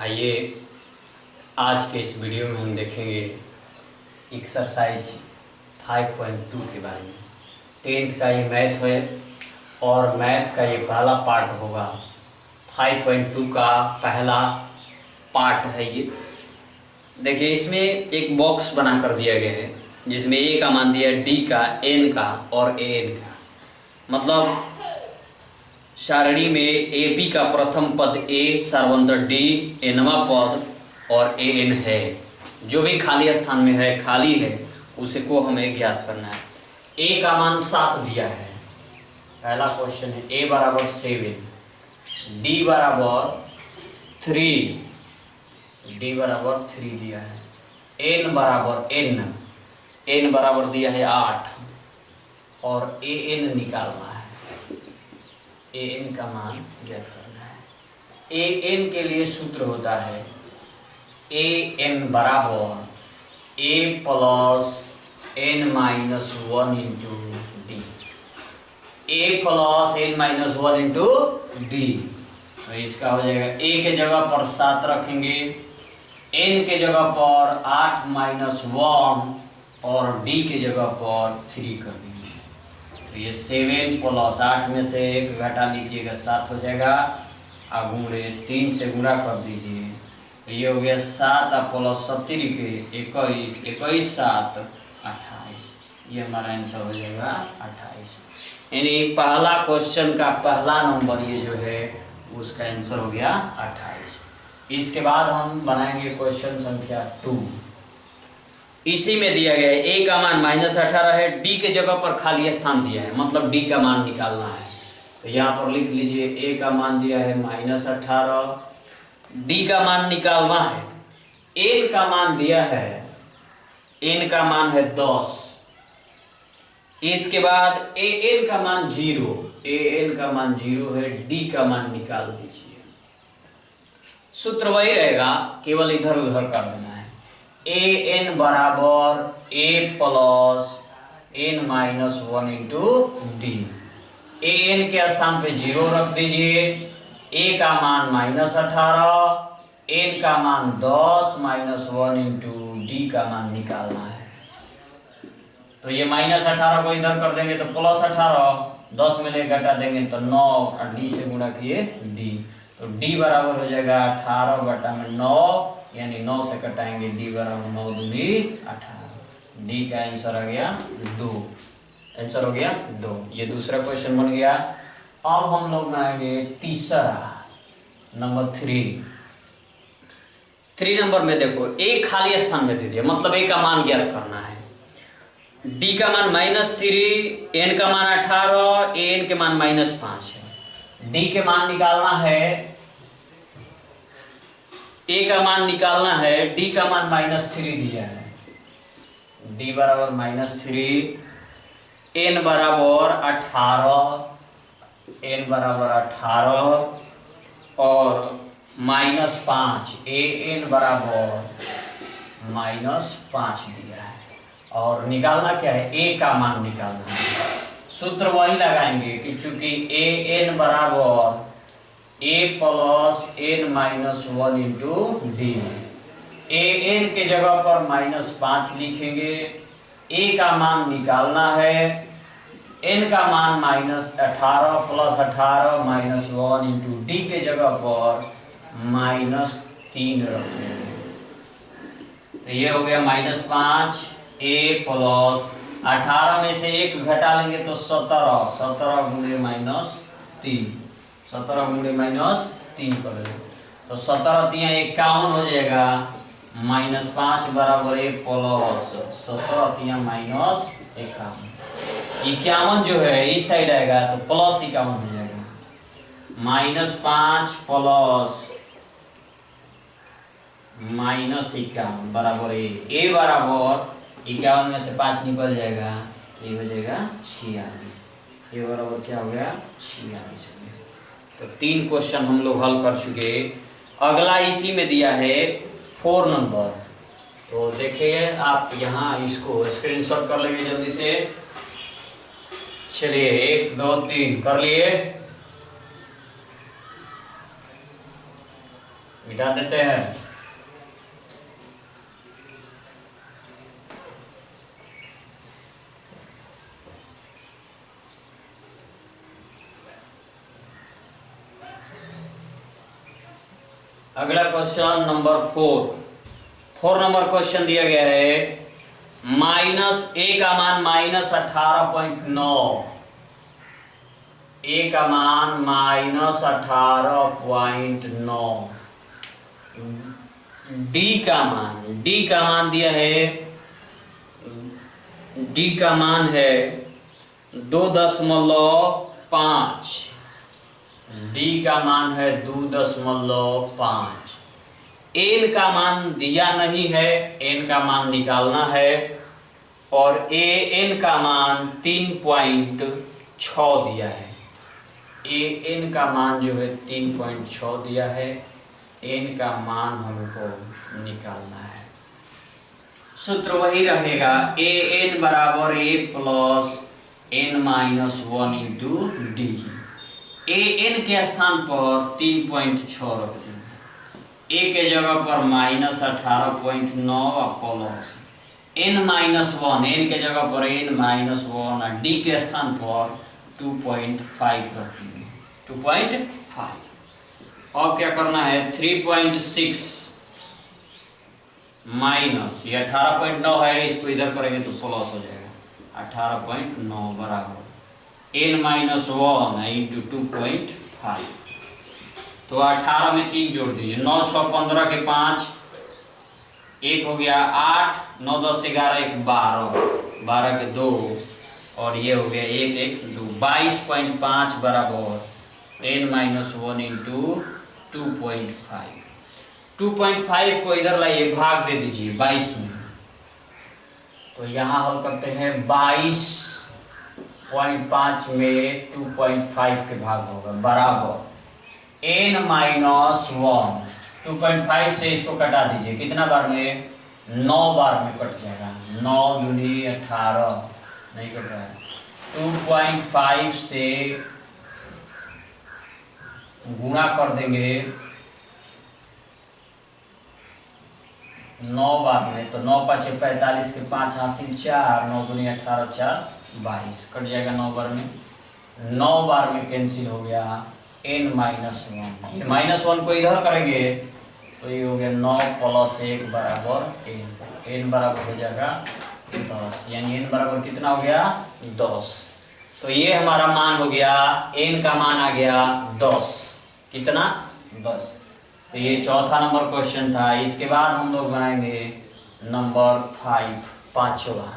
आइए आज के इस वीडियो में हम देखेंगे एक्सरसाइज 5.2 के बारे में। 10th का ये मैथ है और मैथ का ये पहला पार्ट होगा। 5.2 का पहला पार्ट है ये। देखिए इसमें एक बॉक्स बना कर दिया गया है जिसमें ए का मान दिया है, डी का, एन का और ए एन का। मतलब सारणी में ए पी का प्रथम पद ए, सर्वंतर डी, एनवा पद और ए एन है। जो भी खाली स्थान में है, खाली है, उसे को हमें ज्ञात करना है। ए का मान 7 दिया है, पहला क्वेश्चन है। ए बराबर 7, डी बराबर 3, डी बराबर 3 दिया है। एन बराबर एन बराबर दिया है 8 और ए एन निकालना है। ए एन का मान ज्ञात करना है। ए एन के लिए सूत्र होता है ए एन बराबर a plus n minus 1 into d. A plus n minus 1 into d. तो इसका हो जाएगा ए के जगह पर 7 रखेंगे, एन के जगह पर 8 माइनस 1 और डी के जगह पर 3 कर देंगे। तो ये 7 प्लस 8 में से 1 घटा लीजिएगा, 7 हो जाएगा। अब गुणे 3 से गुणा कर दीजिए, तो ये हो गया 7 प्लस 70 के 21, 21 7 28। ये हमारा आंसर हो जाएगा 28। यानी पहला क्वेश्चन का पहला नंबर ये जो है उसका आंसर हो गया 28। इसके बाद हम बनाएंगे क्वेश्चन संख्या 2। इसी में दिया गया है ए का मान -18 है, डी के जगह पर खाली स्थान दिया है, मतलब डी का मान निकालना है। तो यहाँ पर लिख लीजिए ए का मान दिया है -18, डी का मान निकालना है। एन का मान दिया है, एन का मान है 10। इसके बाद ए एन का मान 0, ए एन का मान 0 है, डी का मान निकाल दीजिए। सूत्र वही रहेगा, केवल इधर उधर कर देना है। ए एन बराबर a plus n minus 1 into d. A n के स्थान पे 0 रख दीजिए। ए का मान -18, एन का मान 10 माइनस 1 इंटू डी का मान निकालना है। तो ये -18 को इधर कर देंगे तो +18, 10 में ले घटा देंगे तो 9 और डी से गुणा किए डी। तो डी बराबर हो जाएगा 18 बटा में 9, यानी 9 से कटाएंगे, डी बराबर 9 दूनी 18। डी का आंसर आ गया 2। आंसर हो गया 2। ये दूसरा क्वेश्चन बन गया। अब हम लोग बनाएंगे तीसरा, नंबर 3। 3 नंबर में देखो ए खाली स्थान में दे दिया, मतलब ए का मान ज्ञात करना है। डी का मान -3, एन का मान 18, एन के मान -5 है। डी के मान निकालना है, ए का मान निकालना है, डी का मान -3 दिया है। डी बराबर -3, एन बराबर 18, एन बराबर 18 और -5, ए एन बराबर -5 दिया है। और निकालना क्या है, ए का मान निकालना है। सूत्र वही लगाएंगे कि चूंकि ए एन बराबर a plus n minus 1 into d. A n के जगह पर -5 लिखेंगे, ए का मान निकालना है, एन का मान -18 प्लस 18 -1 इंटू डी के जगह पर -3 रखेंगे। तो ये हो गया -5, ए प्लस 18 में से 1 घटा लेंगे तो 17, 17 गुणे -3, 17 गुणे -3 कर लेंगे तो 17 तिया 51 हो जाएगा। -5 बराबर ए प्लस 17 तिया -51। 51 जो है इस साइड आएगा तो +51 हो जाएगा। -5 प्लस -51 बराबर ए बराबर 51 में से 5 निकल जाएगा, ये हो जाएगा 46। ये बराबर क्या हो गया, 46। तो 3 क्वेश्चन हम लोग हल कर चुके। अगला इसी में दिया है 4 नंबर। तो देखिए आप यहाँ इसको स्क्रीनशॉट कर लेंगे जल्दी से। चलिए 1 2 3 कर लिए। मिटा देते हैं। अगला क्वेश्चन नंबर 4 नंबर क्वेश्चन दिया गया है -a का मान -18.9, a का मान -18.9, d का मान दिया है, d का मान है 2.5, d का मान है 2.5। n का मान दिया नहीं है, n का मान निकालना है, और an का मान 3.6 दिया है। an का मान जो है 3.6 दिया है, n का मान हमको निकालना है। सूत्र वही रहेगा, an बराबर a plus n minus 1 into D. an के स्थान पर 3.6 रख देंगे, a के जगह पर -18.9 और प्लस n माइनस 1, n के जगह पर n माइनस 1 और d के स्थान पर 2.5 रखेंगे, 2.5। और क्या करना है, 3.6 माइनस, ये 18.9 है, इसको इधर करेंगे तो प्लस हो जाएगा, 18.9 बराबर n माइनस 1 इंटू 2.5। तो 18 में 3 जोड़ दीजिए, 9 6 15 के 5, 1 हो गया 8, 9 10 11 1 12, 12 के 2, और ये हो गया 1 1 2, 22.5 बराबर n माइनस 1 इंटू 2.5। 2.5 को इधर लाइए, भाग दे दीजिए 22 में, तो यहाँ हल करते हैं 22.5 में 2.5 के भाग होगा बराबर n माइनस 1। 2.5 से इसको कटा दीजिए, कितना बार में, 9 बार में कट जाएगा, 9 दूनी 18, नहीं कट रहा है। 2.5 से गुणा कर देंगे 9 बार में, तो 9 5 45 के 5 हासिल 4, 9 दूनी 18 4 22, कट जाएगा 9 बार में। 9 बार में कैंसिल हो गया n माइनस 1, ये -1 को इधर करेंगे तो ये हो गया 9 प्लस 1 बराबर n बराबर हो जाएगा 10, यानी n बराबर कितना हो गया 10। तो ये हमारा मान हो गया, n का मान आ गया 10, कितना 10। तो ये चौथा नंबर क्वेश्चन था। इसके बाद हम लोग बनाएंगे नंबर 5, पांचवा।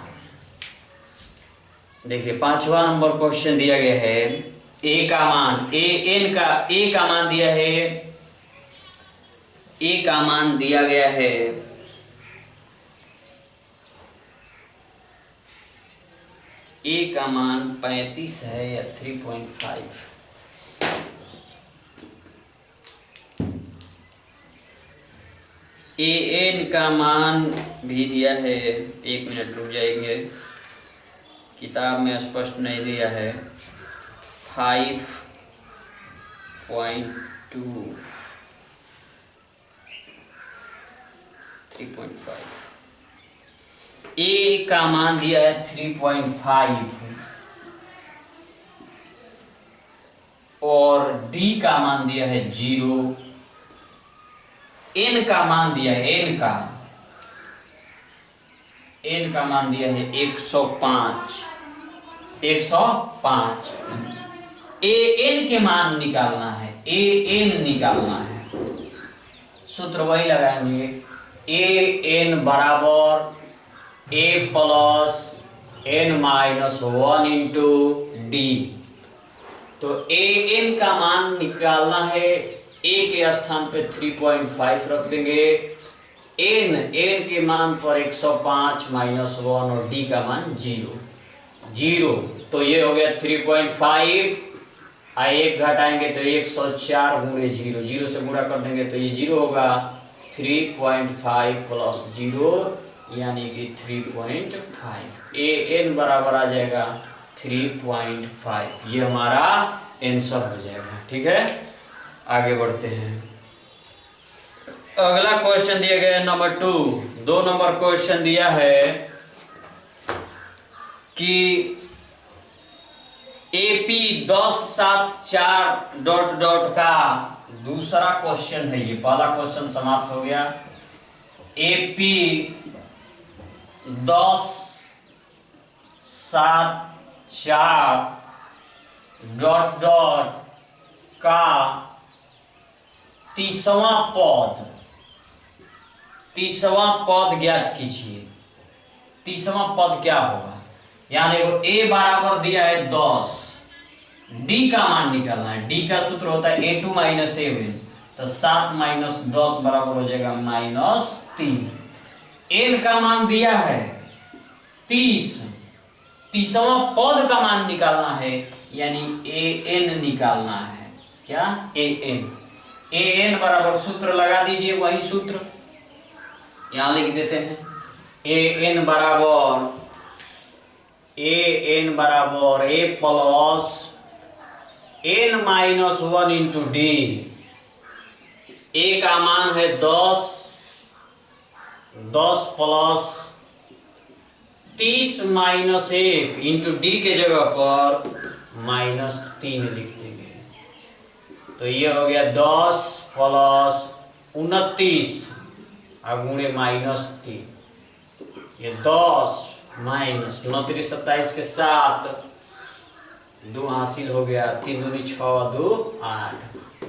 देखिए 5वां नंबर क्वेश्चन दिया गया है, a का मान दिया है, a का मान दिया गया है a का मान 35 है या 3.5। an का मान भी दिया है, 1 मिनट रुक जाएंगे, किताब में स्पष्ट नहीं दिया है। 5.2 3.5, a का मान दिया है 3.5 और d का मान दिया है 0। n का मान दिया है, n का मान दिया है 105। an के मान निकालना है, an निकालना है। सूत्र वही लगाएंगे, an बराबर a plus n minus 1 into d. तो an का मान निकालना है, a के स्थान पे 3.5 रख देंगे, n के मान पर 105 माइनस 1 और d का मान 0। तो ये हो गया 3.5, 1 घटाएंगे तो 104 गुणे 0 से गुणा कर देंगे तो ये 0 होगा। 3.5 प्लस 0 यानी कि 3.5, an बराबर आ जाएगा 3.5। ये हमारा आंसर हो जाएगा। ठीक है, आगे बढ़ते हैं। अगला क्वेश्चन दिया गया है नंबर 2। 2 नंबर क्वेश्चन दिया है कि AP 1074 डॉट डॉट का दूसरा क्वेश्चन है। ये पहला क्वेश्चन समाप्त हो गया। AP 1074 डॉट डॉट का तीसवां पद ज्ञात कीजिए। तीसवां पद क्या होगा? यानी देखो a बराबर दिया है 10, d का मान निकालना है। d का सूत्र होता है a2 माइनस a1, तो 7 माइनस 10 बराबर हो जाएगा -3। n का मान दिया है 30, तीसवां पद का मान निकालना है, यानी an निकालना है। क्या? an बराबर सूत्र लगा दीजिए, वही सूत्र यहां लिख देते हैं। an बराबर a plus n minus 1 into D. a का मान है 10 प्लस 30 माइनस 1 इंटू डी के जगह पर -3 लिख देंगे। तो ये हो गया 10 प्लस 29 गुणे -3। ये 10 माइनस 29 27 के साथ 2 हासिल हो गया। 3 दूनी 6 2 8,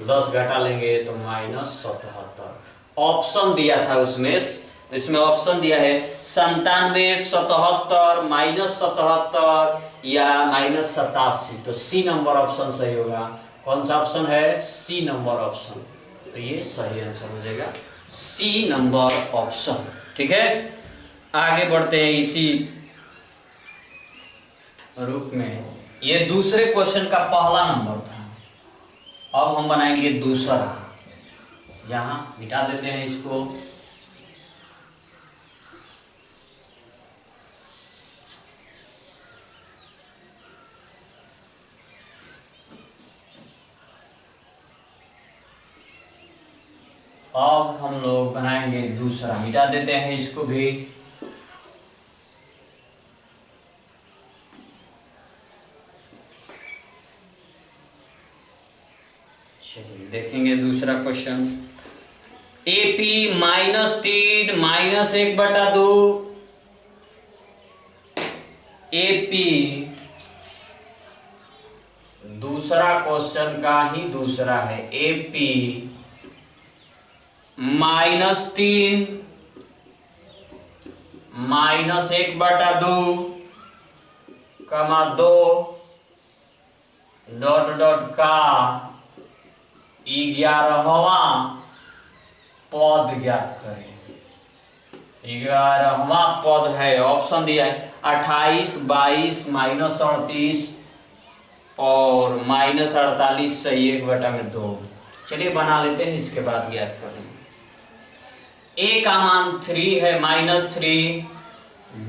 10 घटा लेंगे तो -77। ऑप्शन दिया था उसमें, इसमें ऑप्शन दिया है 97, 77, -77 या -87। तो सी नंबर ऑप्शन सही होगा। कौन सा ऑप्शन है? C number option. तो ये सही आंसर हो जाएगा, सी नंबर ऑप्शन। ठीक है, आगे बढ़ते हैं इसी रूप में। ये दूसरे क्वेश्चन का पहला नंबर था, अब हम बनाएंगे दूसरा। यहां मिटा देते हैं इसको। अब हम लोग बनाएंगे दूसरा, मिटा देते हैं इसको भी। चलिए देखेंगे दूसरा क्वेश्चन। AP -3 -1/2। AP दूसरा क्वेश्चन का ही दूसरा है। AP -3 -1/2 2 डॉट डॉट का 11वां पद ज्ञात करें। 11वां पद है, ऑप्शन दिया है 28, 22, -38 और -48 सही 1/2। चलिए बना लेते हैं, इसके बाद ज्ञात करेंगे। a का मान 3 है -3,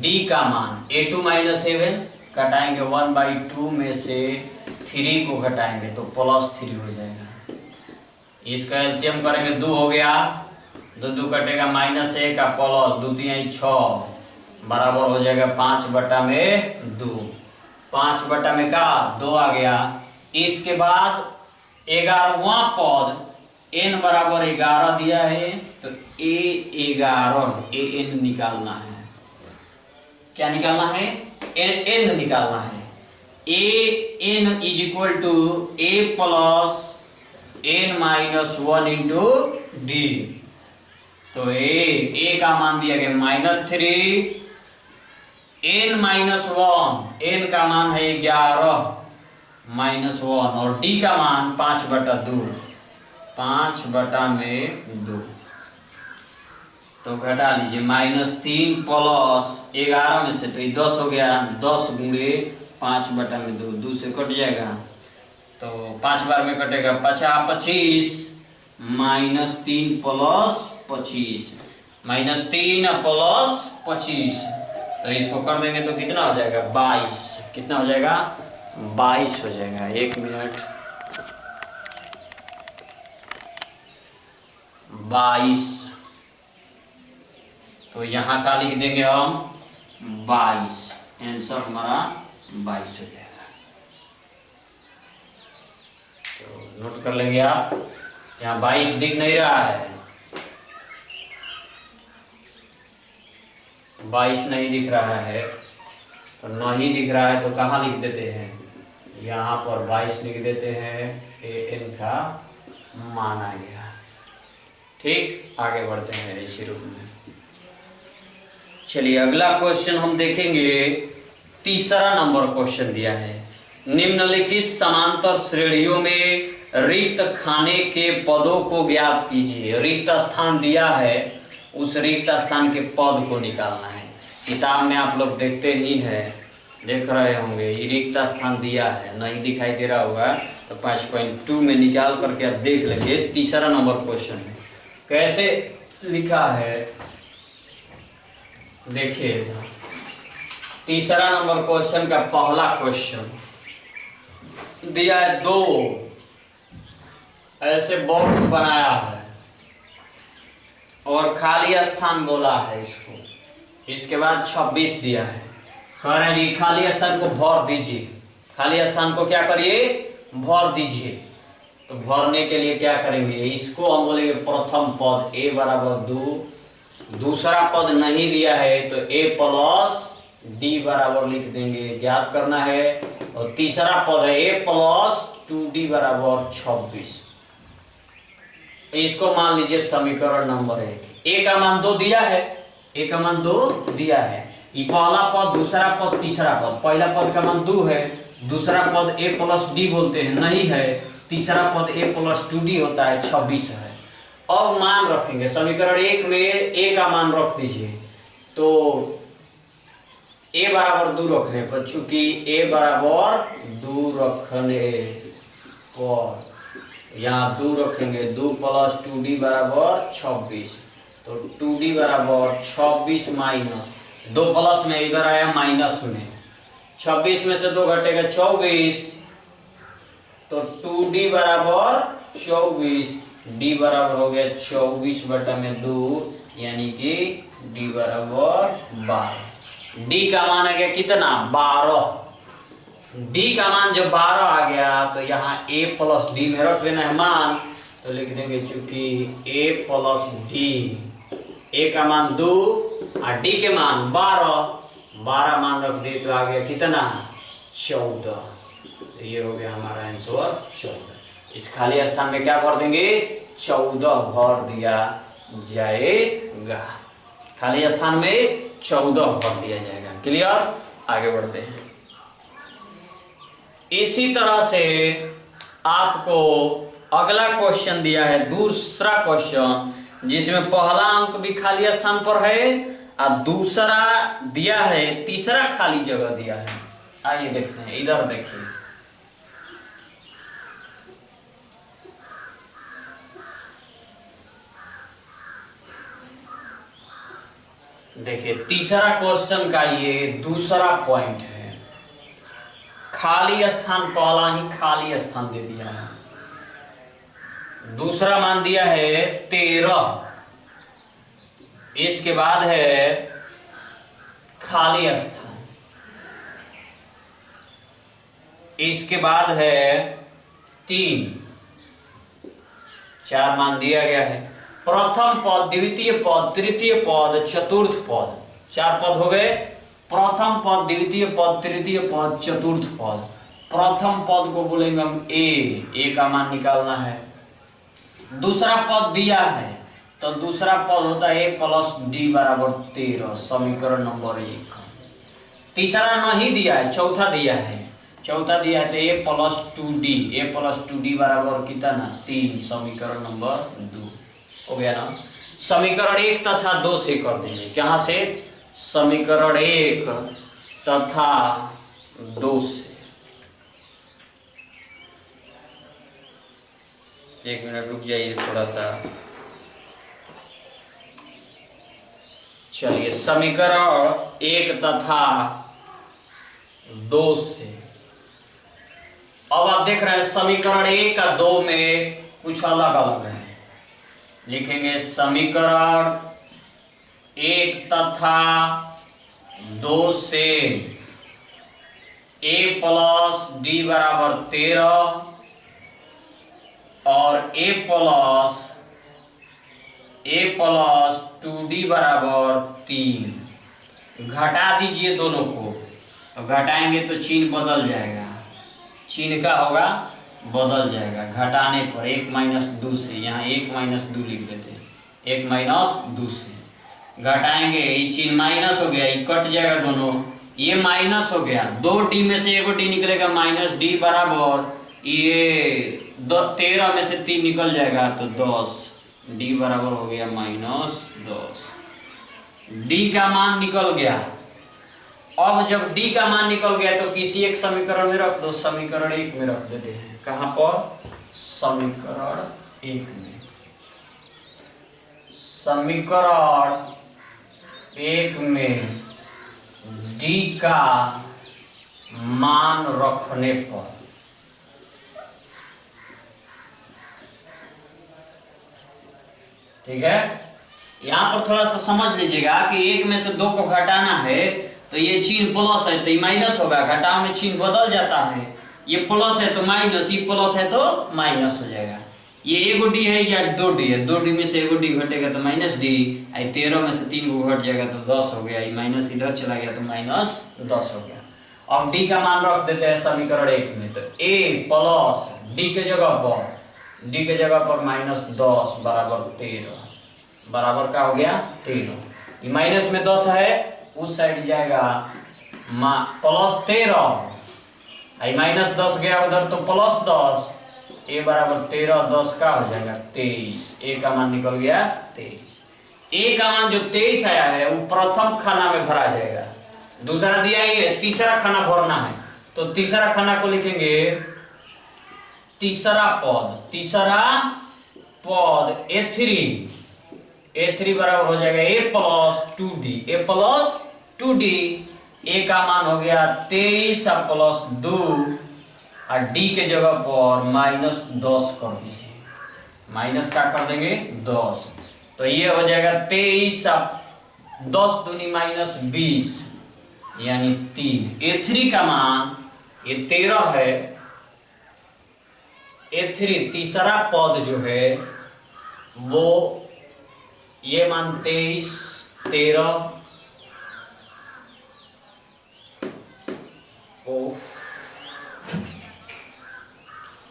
d का मान a2 -7 घटाएंगे 1/2 में से 3 को घटाएंगे तो +3 हो जाएगा। इसका एलसीएम करेंगे 2 हो गया, 2 कटेगा -1 का प्लस 2 3 6 बराबर हो जाएगा 5/2। 5/2 आ गया। इसके बाद 11वां पद n बराबर 11 दिया है, तो an निकालना है। क्या निकालना है? n निकालना है। an is equal to a plus n -1 into d. तो a का मान दिया गया -3, n -1, n का मान है 11 -1 और d का मान 5/2, 5/2। तो घटा लीजिए -3 प्लस 11 में से, तो ये 10 हो गया। 10 गुणे 5/2, 2 से कट जाएगा तो 5 बार में कटेगा 50 25 -3 प्लस 25, -3 प्लस 25। तो इसको कर देंगे तो कितना हो जाएगा? 22। कितना हो जाएगा? 22 हो जाएगा। 1 मिनट। 22 तो यहाँ का लिख देंगे हम 22। आंसर हमारा 22 हो जाएगा। तो नोट कर लेंगे आप। यहाँ 22 दिख नहीं रहा है, 22 नहीं दिख रहा है, तो नहीं दिख रहा है तो कहाँ लिख देते हैं, यहाँ पर 22 लिख देते हैं। an का मान आ गया। ठीक, आगे बढ़ते हैं इसी रूप में। चलिए अगला क्वेश्चन हम देखेंगे। तीसरा नंबर क्वेश्चन दिया है, निम्नलिखित समांतर श्रेणियों में रिक्त खाने के पदों को ज्ञात कीजिए। रिक्त स्थान दिया है, उस रिक्त स्थान के पद को निकालना है। किताब में आप लोग देखते ही हैं, देख रहे होंगे, ये रिक्त स्थान दिया है, नहीं दिखाई दे रहा होगा तो 5.2 में निकाल करके आप देख लेंगे। तीसरा नंबर क्वेश्चन है, कैसे लिखा है देखिए। तीसरा नंबर क्वेश्चन का पहला क्वेश्चन दिया है, 2 ऐसे बॉक्स बनाया है और खाली स्थान बोला है इसको। इसके बाद 26 दिया है, कह रहे हैं खाली स्थान को भर दीजिए। खाली स्थान को क्या करिए, भर दीजिए। तो भरने के लिए क्या करेंगे, इसको हम बोलेंगे प्रथम पद a बराबर 2। दूसरा पद नहीं दिया है तो a प्लस d बराबर लिख देंगे, ज्ञात करना है। और तीसरा पद है a प्लस 2d बराबर 26। इसको मान लीजिए समीकरण नंबर 1। a का मान 2 दिया है, a का मान 2 दिया है। ये पहला पद, दूसरा पद, तीसरा पद। पहला पद का मान 2 है, दूसरा पद a प्लस d बोलते हैं, नहीं है। तीसरा पद a प्लस 2d होता है, 26 है। अब मान रखेंगे समीकरण 1 में a का मान रख दीजिए। तो a बराबर 2 रखने पर, चूंकि a बराबर 2 रखने पर यहाँ 2 रखेंगे, 2 प्लस 2d बराबर 26। तो 2d बराबर 26 माइनस 2 प्लस में इधर आया माइनस में, 26 में से 2 घटेगा 24। तो 2d बराबर 24, d बराबर हो गया 24/2, यानी कि d बराबर 12। d का मान आ गया कितना, 12। d का मान जब 12 आ गया तो यहाँ a प्लस d में रख लेना है मान। तो लिख देंगे चूंकि a प्लस d, a का मान 2 और d के मान 12 मान रख दिए तो आ गया कितना, 14। तो ये हो गया हमारा आंसर 14। इस खाली स्थान में क्या भर देंगे, 14 भर दिया जाएगा। खाली स्थान में 14 भर दिया जाएगा। क्लियर, आगे बढ़ते हैं। इसी तरह से आपको अगला क्वेश्चन दिया है, दूसरा क्वेश्चन, जिसमें पहला अंक भी खाली स्थान पर है और दूसरा दिया है, तीसरा खाली जगह दिया है। आइए देखते हैं, इधर देखिए। देखिए तीसरा क्वेश्चन का ये दूसरा पॉइंट है। खाली स्थान पहला ही खाली स्थान दे दिया है, दूसरा मान दिया है 13। इसके बाद है खाली स्थान, इसके बाद है 3, 4 मान दिया गया है। प्रथम पद, द्वितीय पद, तृतीय पद, चतुर्थ पद, 4 पद हो गए। प्रथम पद, द्वितीय पद, तृतीय पद, चतुर्थ पद। प्रथम पद को बोलेंगे हम a का मान निकालना है। दूसरा पद दिया है तो दूसरा पद होता है a प्लस d बराबर 13, समीकरण नंबर 1। तीसरा नहीं दिया है, चौथा दिया है। चौथा दिया है तो a प्लस 2d बराबर कितना, 3, समीकरण नंबर 2 हो गया ना। समीकरण 1 तथा 2 से कर देंगे। कहां से, समीकरण 1 तथा 2 से। 1 मिनट रुक जाइए थोड़ा सा। चलिए समीकरण 1 तथा 2 से। अब आप देख रहे हैं समीकरण 1 और 2 में कुछ अलग अलग है। लिखेंगे समीकरण 1 तथा 2 से a प्लस डी बराबर 13 और a प्लस 2d बराबर 3। घटा दीजिए दोनों को, तो घटाएंगे तो चिन्ह बदल जाएगा, चिन्ह का होगा बदल जाएगा घटाने पर। 1 माइनस 2 से, यहाँ 1 माइनस 2 लिख देते हैं, 1 माइनस 2 से घटाएंगे, ये चिन्ह माइनस हो गया, ये कट जाएगा दोनों, ये माइनस हो गया, 2d में से 1d निकलेगा माइनस d बराबर ये 13 में से 3 निकल जाएगा तो 10, d बराबर हो गया माइनस 10। d का मान निकल गया। अब जब d का मान निकल गया तो किसी एक समीकरण में रख दो, समीकरण 1 में रख देते हैं। कहां पर? समीकरण 1 में। समीकरण 1 में d का मान रखने पर ठीक है, यहां पर थोड़ा सा समझ लीजिएगा कि 1 में से 2 को घटाना है तो ये चिन्ह प्लस है तो ये माइनस होगा, घटाव में चिन्ह बदल जाता है, ये प्लस है तो माइनस, ये प्लस है तो माइनस हो जाएगा। ये 1d है या 2d है, 2d में से 1d घटेगा तो माइनस d, 13 में से 3 को घट जाएगा तो 10 हो गया, ये माइनस इधर चला गया तो माइनस 10 हो गया। अब d का मान रख देते हैं समीकरण 1 में, तो a प्लस d के जगह पर माइनस 10 बराबर 13, बराबर का हो गया 13। ये माइनस में 10 है, उस साइड जाएगा प्लस 13, माइनस 10 गया उधर तो प्लस 10, a बराबर 13, 10 का हो जाएगा 23, a का मान निकल गया 23। a का मान जो 23 आया है वो प्रथम खाना में भरा जाएगा, दूसरा दिया ही है, तीसरा खाना भरना है, तो तीसरा खाना को लिखेंगे तीसरा पद a3 बराबर हो जाएगा a प्लस 2d, a का मान हो गया 23 प्लस 2 और d के जगह पर माइनस 10 कर दीजिए, माइनस का कर देंगे 10, तो ये हो जाएगा 23 10 दूनी माइनस 20 यानी 3। a3 का मान ये 13 है, a3 तीसरा पद जो है वो ये मान 23 13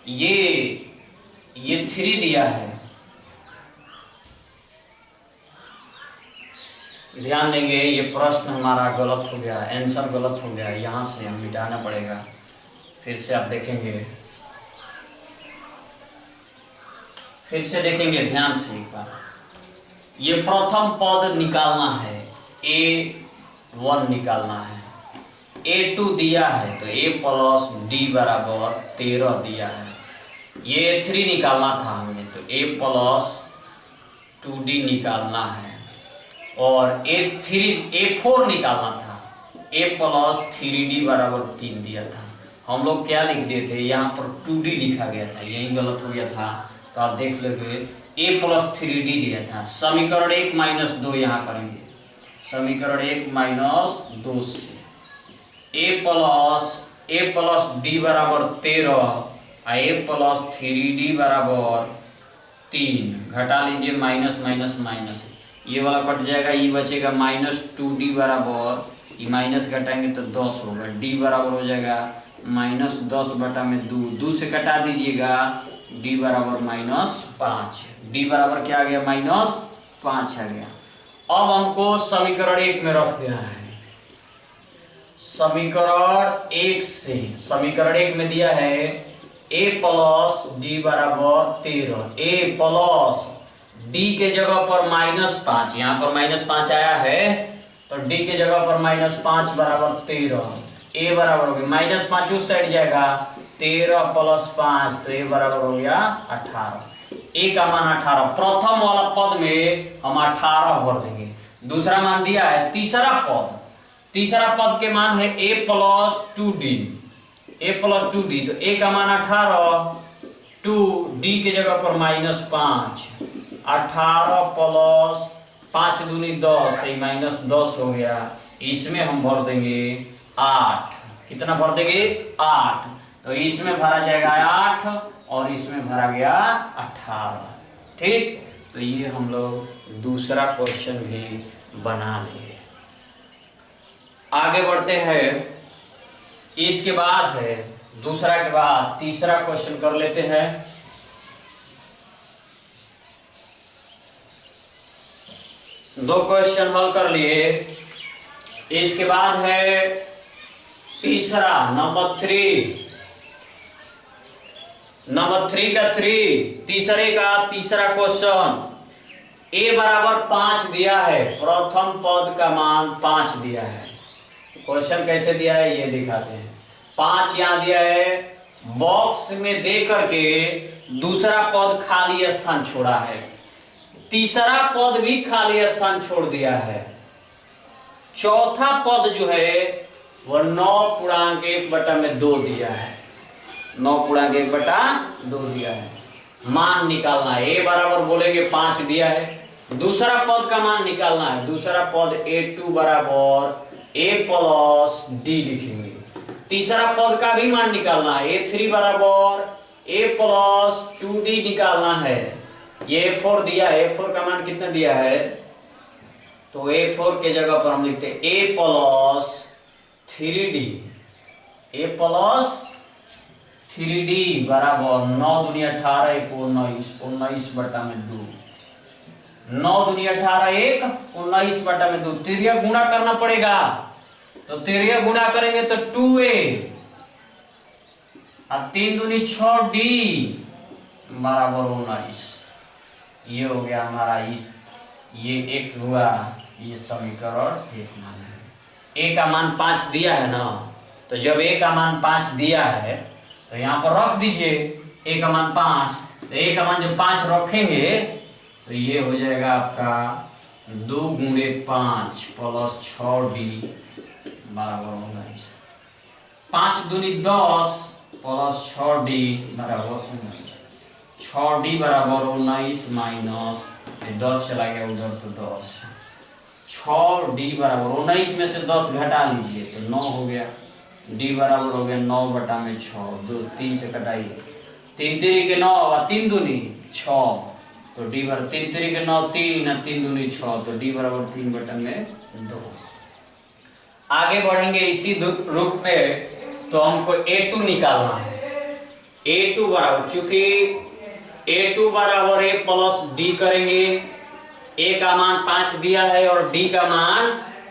ये 3 दिया है, ध्यान देंगे ये प्रश्न हमारा गलत हो गया, आंसर गलत हो गया, यहां से हम मिटाना पड़ेगा, फिर से आप देखेंगे, फिर से देखेंगे ध्यान से एक बार। ये प्रथम पद निकालना है, a1 निकालना है, a2 दिया है तो a प्लस d बराबर 13 दिया है, ये 3 निकालना था हमें तो a प्लस 2d निकालना है, और a4 निकालना था, a प्लस 3d बराबर 3 दिया था। हम लोग क्या लिख दिए थे, यहाँ पर 2d लिखा गया था, यही गलत हो गया था, तो आप देख लेंगे a प्लस 3d दिया था। समीकरण 1 माइनस 2 यहाँ करेंगे, समीकरण 1 माइनस 2 से a प्लस d बराबर 13 a प्लस 3d बराबर 3, घटा लीजिए माइनस माइनस माइनस, ये वाला कट जाएगा, ये बचेगा माइनस 2d बराबर, ये माइनस घटाएंगे तो 10 होगा, d बराबर हो जाएगा माइनस 10 बटा में 2 से कटा दीजिएगा, d बराबर माइनस 5, d बराबर क्या आ गया माइनस 5 आ गया। अब हमको समीकरण 1 में रख देना है, समीकरण 1 से, समीकरण 1 में दिया है a प्लस d बराबर 13, a प्लस d के जगह पर माइनस 5, यहाँ पर माइनस 5 आया है तो d के जगह पर माइनस 5 बराबर 13, a बराबर हो गया माइनस 5 उस साइड जाएगा, 13 प्लस 5 तो a बराबर हो गया 18, a का मान 18, प्रथम वाला पद में हम 18 भर देंगे, दूसरा मान दिया है तीसरा पद के मान है a प्लस 2d, तो a का मान 18, 2d के जगह पर माइनस 5, 18 प्लस 5 दूनी 10, तो -10 हो गया। इसमें हम भर देंगे 8। कितना भर देंगे? 8। तो इसमें भरा जाएगा 8 और इसमें भरा गया 18। ठीक, तो ये हम लोग दूसरा क्वेश्चन भी बना लिए। आगे बढ़ते हैं। इसके बाद है दूसरा के बाद तीसरा क्वेश्चन कर लेते हैं। दो क्वेश्चन हल कर लिए। इसके बाद है तीसरा नंबर 3। नंबर 3 का 3, तीसरे का तीसरा क्वेश्चन। a बराबर 5 दिया है, प्रथम पद का मान 5 दिया है। क्वेश्चन कैसे दिया है ये दिखाते हैं। 5 यहां दिया है, बॉक्स में दे करके दूसरा पद खाली स्थान छोड़ा है, तीसरा पद भी खाली स्थान छोड़ दिया है, चौथा पद जो है वह 9.1/2 दिया है। 9.1/2 दिया है। मान निकालना है। a बराबर बोलेंगे 5 दिया है, दूसरा पद का मान निकालना है। दूसरा पद a2 बराबर a प्लस d लिखेंगे। तीसरा पद का भी मान निकालना है। a3 बराबर a प्लस 2d निकालना है। ये a4 दिया है, a4 का मान कितना दिया है? तो a4 के जगह पर हम लिखते हैं a plus 3d। a plus 3d बराबर 9 दूनी 18 1 19, 19/2। 9 दूनी 18 1 19/2। तिरिया गुणा करना पड़ेगा, तो तिरिया गुणा करेंगे तो 2a और 3 दूनी 6d बराबर 19। ये हो गया हमारा ये एक हुआ, ये समीकरण 1 मान है। a का मान 5 दिया है ना, तो जब a का मान 5 दिया है तो यहाँ पर रख दीजिए a का मान 5। तो a का मान जब 5 रखेंगे तो ये हो जाएगा आपका 2 गुणे 5 प्लस 6d बराबर 19। 5 दूनी 10 प्लस 6d बराबर 19। 6d बराबर 19 माइनस 10 चला गया उधर तो 10। 6d बराबर 19 में से 10 घटा लीजिए तो 9 हो गया। d बराबर हो गया 9/6। 2 3 से कटाइए, 3 3 के 9 और 3 दूनी 6, तो d बराबर 3 3 के 9 3 और 3 दूनी 6, तो d बराबर 3/2। आगे बढ़ेंगे इसी रुख पे, तो हमको a2 निकालना है। a2 बराबर, चूंकि a2 बराबर a प्लस d करेंगे। a का मान 5 दिया है और d का मान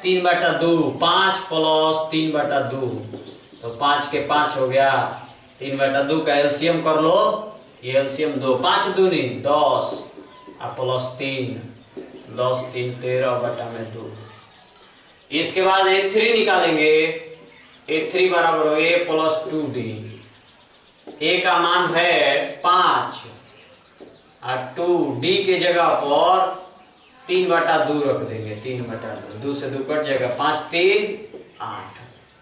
3/2। 5 प्लस 3/2, तो 5 के 5 हो गया। 3/2 का एलसीएम कर लो, ये एलसीएम 2। 5 दूनी 10 और प्लस 3, 10 3 13/2। इसके बाद a3 निकालेंगे। a3 बराबर हो a प्लस 2d। a का मान है 5 और 2d के जगह पर 3/2 रख देंगे। 3/2, 2 से 2 कट जाएगा, 5 3 8।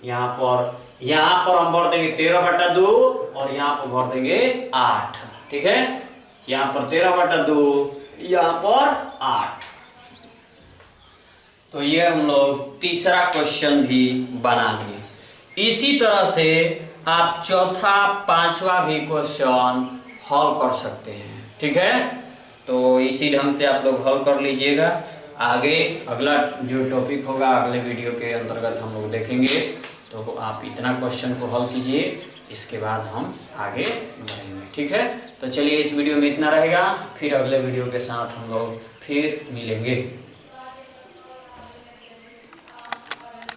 यहाँ पर हम भर देंगे 13/2 और यहाँ पर भर देंगे 8। ठीक है, यहाँ पर 13/2, यहाँ पर 8। तो ये हम लोग तीसरा क्वेश्चन भी बना लिए। इसी तरह से आप चौथा पांचवा भी क्वेश्चन हल कर सकते हैं। ठीक है, तो इसी ढंग से आप लोग हल कर लीजिएगा। आगे अगला जो टॉपिक होगा अगले वीडियो के अंतर्गत हम लोग देखेंगे। तो आप इतना क्वेश्चन को हल कीजिए, इसके बाद हम आगे बढ़ेंगे। ठीक है, तो चलिए इस वीडियो में इतना रहेगा, फिर अगले वीडियो के साथ हम लोग फिर मिलेंगे।